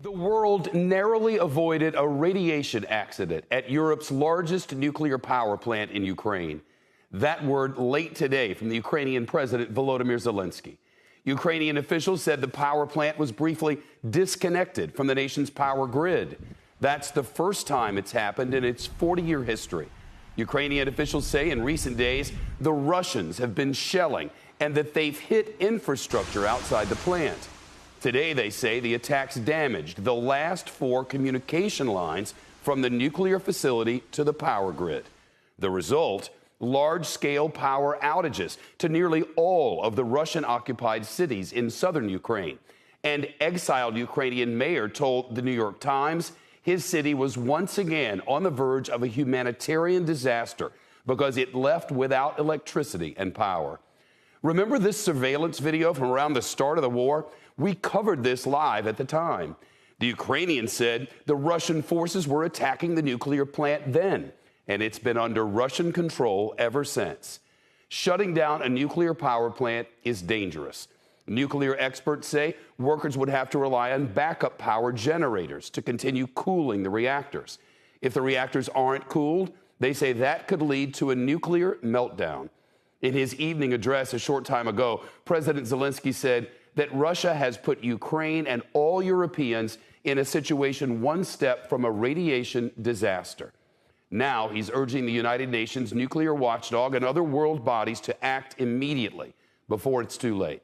The world narrowly avoided a radiation accident at Europe's largest nuclear power plant in Ukraine. That word late today from the Ukrainian President Volodymyr Zelenskyy. Ukrainian officials said the power plant was briefly disconnected from the nation's power grid. That's the first time it's happened in its 40-year history. Ukrainian officials say in recent days the Russians have been shelling and that they've hit infrastructure outside the plant. Today, they say the attacks damaged the last 4 communication lines from the nuclear facility to the power grid. The result, large-scale power outages to nearly all of the Russian-occupied cities in southern Ukraine. An exiled Ukrainian mayor told the New York Times his city was once again on the verge of a humanitarian disaster because it left without electricity and power. Remember this surveillance video from around the start of the war? We covered this live at the time. The Ukrainians said the Russian forces were attacking the nuclear plant then, and it's been under Russian control ever since. Shutting down a nuclear power plant is dangerous. Nuclear experts say workers would have to rely on backup power generators to continue cooling the reactors. If the reactors aren't cooled, they say that could lead to a nuclear meltdown. In his evening address a short time ago, President Zelenskyy said that Russia has put Ukraine and all Europeans in a situation one step from a radiation disaster. Now he's urging the United Nations nuclear watchdog and other world bodies to act immediately before it's too late.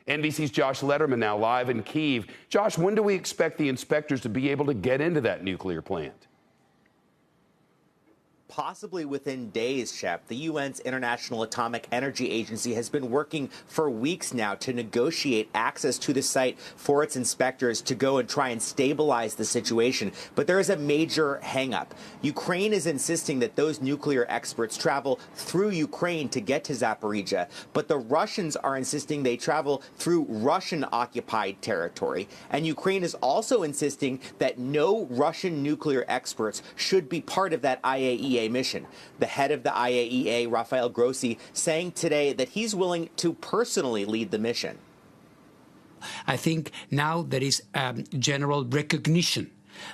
NBC's Josh Letterman now live in Kyiv. Josh, when do we expect the inspectors to be able to get into that nuclear plant? Possibly within days, Shep. The UN's International Atomic Energy Agency has been working for weeks now to negotiate access to the site for its inspectors to go and try and stabilize the situation. But there is a major hang-up. Ukraine is insisting that those nuclear experts travel through Ukraine to get to Zaporizhzhia, but the Russians are insisting they travel through Russian-occupied territory. And Ukraine is also insisting that no Russian nuclear experts should be part of that IAEA mission. The head of the IAEA, Rafael Grossi, saying today that he's willing to personally lead the mission. I think now there is general recognition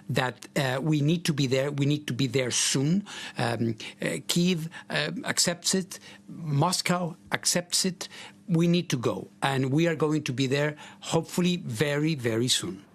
that we need to be there. We need to be there soon. Kyiv accepts it. Moscow accepts it. We need to go. And we are going to be there, hopefully, very, very soon.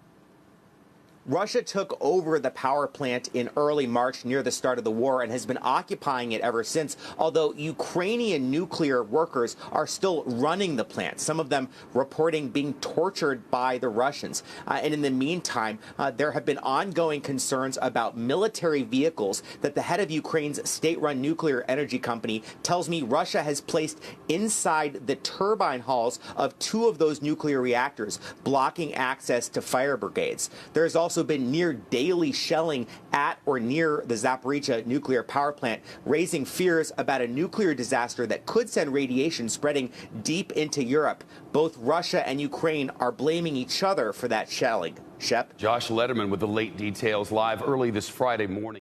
Russia took over the power plant in early March near the start of the war and has been occupying it ever since, although Ukrainian nuclear workers are still running the plant, some of them reporting being tortured by the Russians. And in the meantime, there have been ongoing concerns about military vehicles that the head of Ukraine's state-run nuclear energy company tells me Russia has placed inside the turbine halls of 2 of those nuclear reactors, blocking access to fire brigades. There's also been near daily shelling at or near the Zaporizhzhia nuclear power plant, raising fears about a nuclear disaster that could send radiation spreading deep into Europe. Both Russia and Ukraine are blaming each other for that shelling. Shep? Josh Letterman with the late details live early this Friday morning.